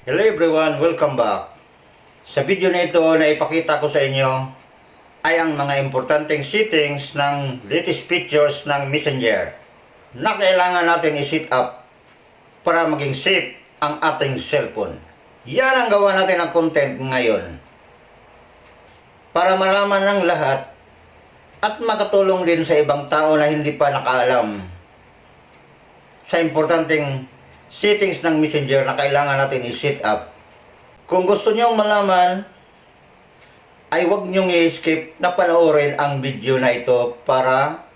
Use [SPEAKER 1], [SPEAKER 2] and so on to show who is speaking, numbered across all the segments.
[SPEAKER 1] Hello everyone, welcome back. Sa video na ito na ipakita ko sa inyo ay ang mga importanteng settings ng latest features ng Messenger na kailangan natin i-set up para maging safe ang ating cellphone. Yan ang gawa natin ng content ngayon para malaman ng lahat at makatulong din sa ibang tao na hindi pa nakaalam sa importanteng settings ng Messenger na kailangan natin i-set up. Kung gusto nyong malaman, ay huwag nyong i-skip na panoorin ang video na ito para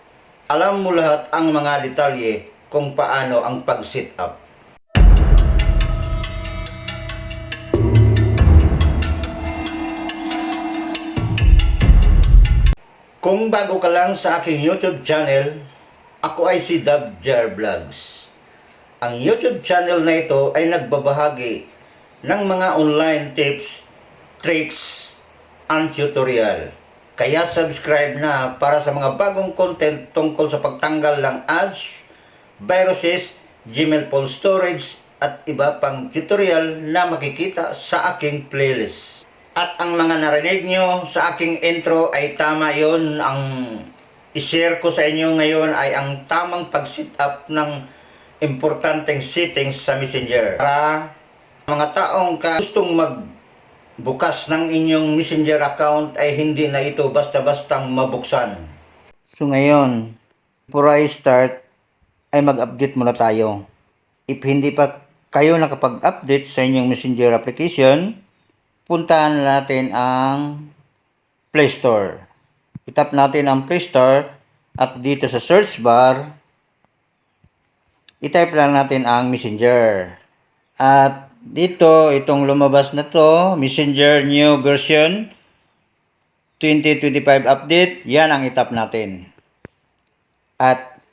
[SPEAKER 1] alam mo lahat ang mga detalye kung paano ang pag-set up. Kung bago ka lang sa aking YouTube channel, ako ay si Dabjar Vlogs. Ang YouTube channel na ito ay nagbabahagi ng mga online tips, tricks, and tutorial. Kaya subscribe na para sa mga bagong content tungkol sa pagtanggal ng ads, viruses, Gmail phone storage, at iba pang tutorial na makikita sa aking playlist. At ang mga narinig nyo sa aking intro ay tama yon. Ang i-share ko sa inyo ngayon ay ang tamang pag-set up ng importanteng settings sa Messenger para mga taong gustong magbukas ng inyong Messenger account ay hindi na ito basta-bastang mabuksan. So ngayon, before I start, ay mag-update muna tayo. If hindi pa kayo nakapag-update sa inyong Messenger application, puntahan natin ang Play Store. I-tap natin ang Play Store at dito sa search bar, i-type lang natin ang Messenger. At dito, itong lumabas na to, Messenger new version 2025 update, yan ang i-tap natin. At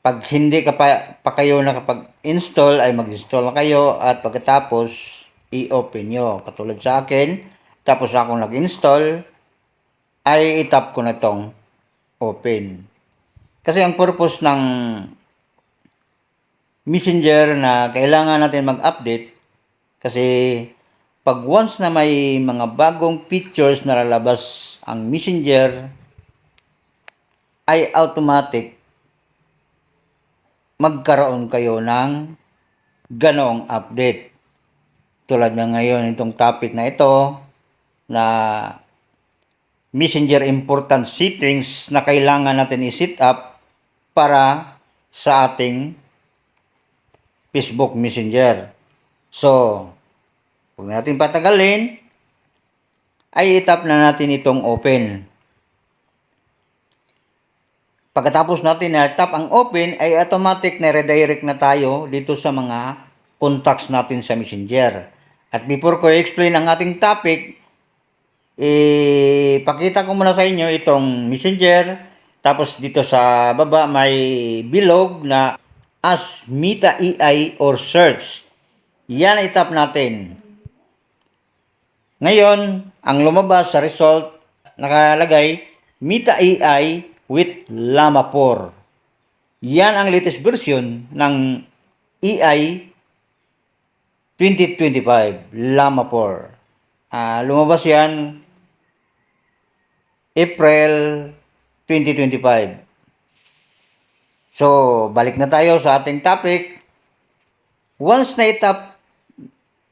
[SPEAKER 1] pag hindi ka pa kayo nakapag-install, ay mag-install na kayo at pagkatapos, i-open nyo. Katulad sa akin, tapos akong nag-install, ay i-tap ko na tong open. Kasi ang purpose ng Messenger na kailangan natin mag-update kasi pag once na may mga bagong features na lalabas ang Messenger ay automatic magkaroon kayo ng ganong update. Tulad na ngayon itong topic na ito na Messenger important settings na kailangan natin i-set up para sa ating Facebook Messenger. So, huwag natin patagalin, ay i-tap na natin itong open. Pagkatapos natin na-tap ang open, ay automatic na redirect na tayo dito sa mga contacts natin sa Messenger. At before ko i-explain ang ating topic, ipakita ko muna sa inyo itong Messenger. Tapos dito sa baba may bilog na Ask Meta AI or Search. Yan ay tap natin. Ngayon, ang lumabas sa result, nakalagay, Meta AI with Llama 4. Yan ang latest version ng AI 2025, Llama 4. Lumabas yan April 2025. So, balik na tayo sa ating topic. Once na itap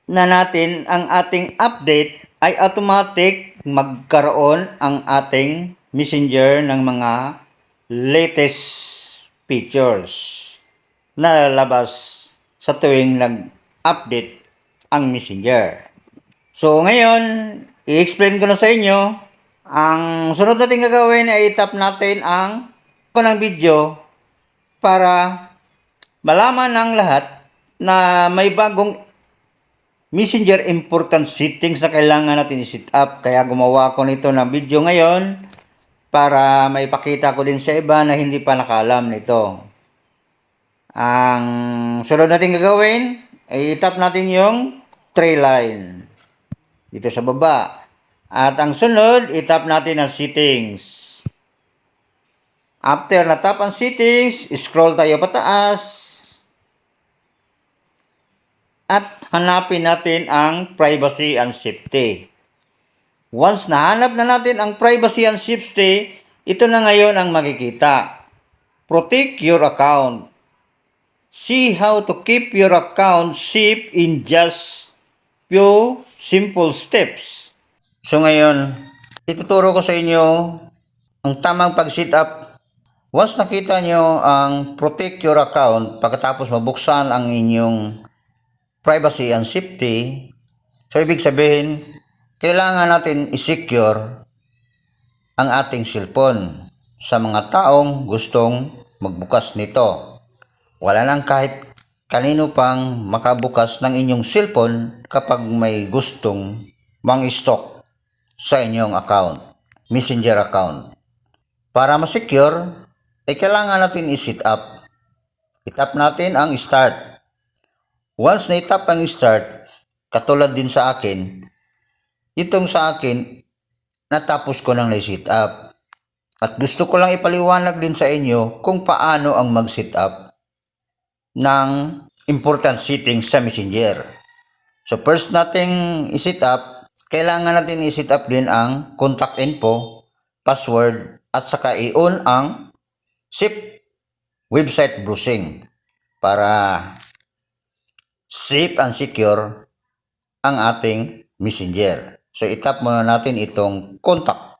[SPEAKER 1] na natin ang ating update, ay automatic magkaroon ang ating Messenger ng mga latest features na lalabas sa tuwing nag-update ang Messenger. So, ngayon, i-explain ko na sa inyo. Ang sunod natin gagawin ay itap natin ang ng video para malaman ng lahat na may bagong Messenger important settings na kailangan natin i-set up. Kaya gumawa ako nito ng video ngayon para maipakita ko din sa iba na hindi pa nakaalam nito. Ang sunod natin gagawin ay itap natin yung tray line dito sa baba. At ang sunod, itap natin ang settings. After na-tap ang settings, scroll tayo pataas. at hanapin natin ang privacy and safety. Once nahanap na natin ang privacy and safety, ito na ngayon ang makikita. Protect your account. See how to keep your account safe in just few simple steps. So ngayon, ituturo ko sa inyo ang tamang pag-set up. Once nakita nyo ang protect your account, pagkatapos mabuksan ang inyong privacy and safety, so ibig sabihin, kailangan natin i-secure ang ating cellphone sa mga taong gustong magbukas nito. Wala nang kahit kanino pang makabukas ng inyong cellphone kapag may gustong mang-stalk sa inyong account, messenger account. Para ma-secure, kailangan natin i-set up. I-tap natin ang start. Once na-tap ang start, katulad din sa akin, itong sa akin, natapos ko nang na-set up. At gusto ko lang ipaliwanag din sa inyo kung paano ang mag-set up ng important settings sa Messenger. So first nating i-set up, kailangan natin i-set up din ang contact info, password, at saka i-on ang safe website browsing para safe and secure ang ating Messenger. So i-tap muna natin itong contact.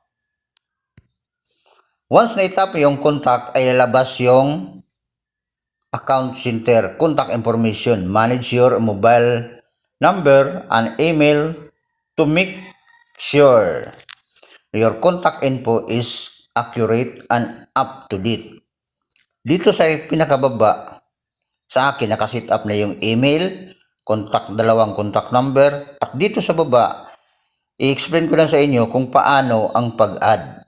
[SPEAKER 1] Once na-tap yung contact, ay lalabas yung account center, contact information, manage your mobile number and email to make sure your contact info is accurate and up to date. Dito sa pinakababa, sa akin nakaset up na yung email, dalawang contact number, at dito sa baba, i-explain ko lang sa inyo kung paano ang pag-add.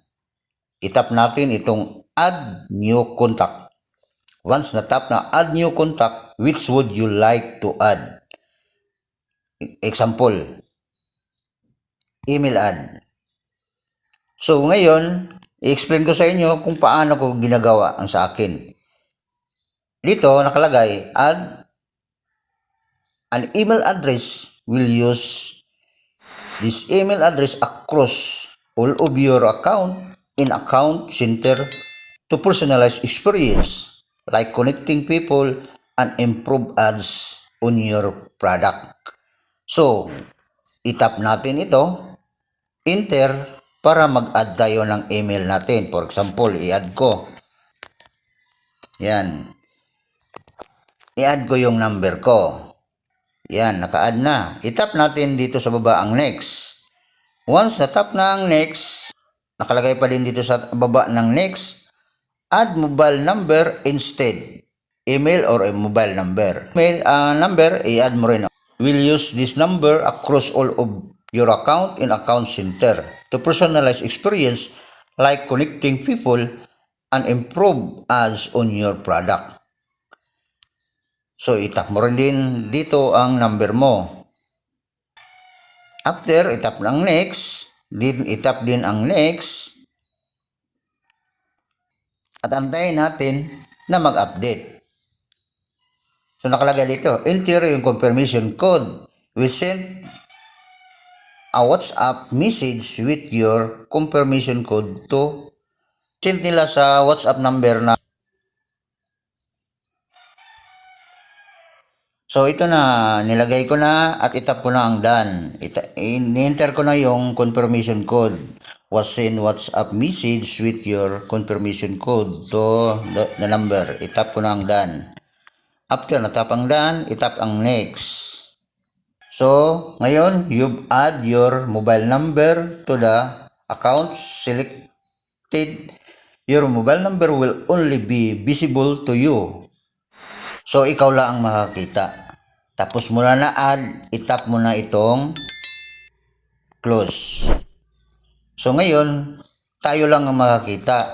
[SPEAKER 1] I-tap natin itong add new contact. Once na-tap na add new contact, which would you like to add? Example, email add. So ngayon, i-explain ko sa inyo kung paano ko ginagawa ang sa akin. Dito nakalagay, add an email address. Will use this email address across all of your account in account center to personalize experience like connecting people and improve ads on your product. So, itap natin ito, enter, para mag-add tayo ng email natin. For example, i-add ko. Yan. I-add ko yung number ko. Yan, naka-add na. Itap natin dito sa baba ang next. Once na-tap na ang next, nakalagay pa din dito sa baba ng next, add mobile number instead. Email or a mobile number. Email number, i-add mo rin. We'll use this number across all of your account in account center to personalize experience like connecting people and improve ads on your product. So, itap mo rin din dito ang number mo. After, itap ng next, itap din ang next, at antayin natin na mag-update. So, nakalagay dito, enter yung confirmation code. We send a WhatsApp message with your confirmation code to send nila sa WhatsApp number na. So, ito na, nilagay ko na at itap ko na ang done. I-enter ko na yung confirmation code. Send WhatsApp message with your confirmation code to the number. Itap ko na ang done. After natap ang done, itap ang next. So, ngayon, you've add your mobile number to the account selected. Your mobile number will only be visible to you. So, ikaw lang ang makakita. Tapos mo na na-add, itap mo na itong close. So, ngayon, tayo lang ang makakita.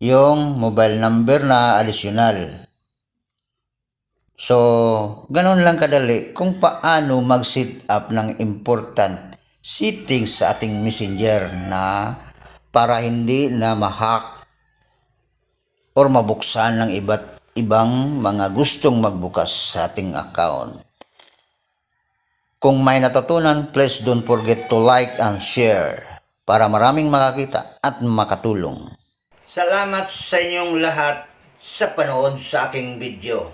[SPEAKER 1] Yung mobile number na additional. So, ganun lang kadali kung paano mag-set up ng important settings sa ating messenger na para hindi na ma-hack or mabuksan ng iba't ibang mga gustong magbukas sa ating account. Kung may natutunan, please don't forget to like and share para maraming makakita at makatulong. Salamat sa inyong lahat sa panood sa aking video.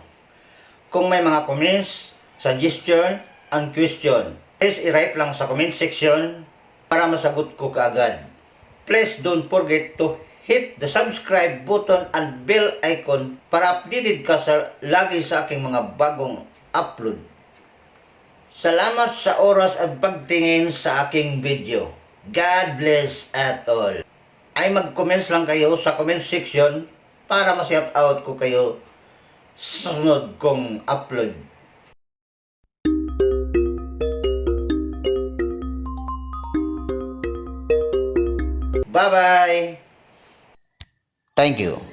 [SPEAKER 1] Kung may mga comments, suggestion, and question, please i-write lang sa comment section para masagot ko kaagad. Please don't forget to hit the subscribe button and bell icon para updated ka lagi sa aking mga bagong upload. Salamat sa oras at pagtingin sa aking video. God bless at all. Ay mag-comments lang kayo sa comment section para ma-shout out ko kayo sa sunod kong upload. Bye-bye! Thank you.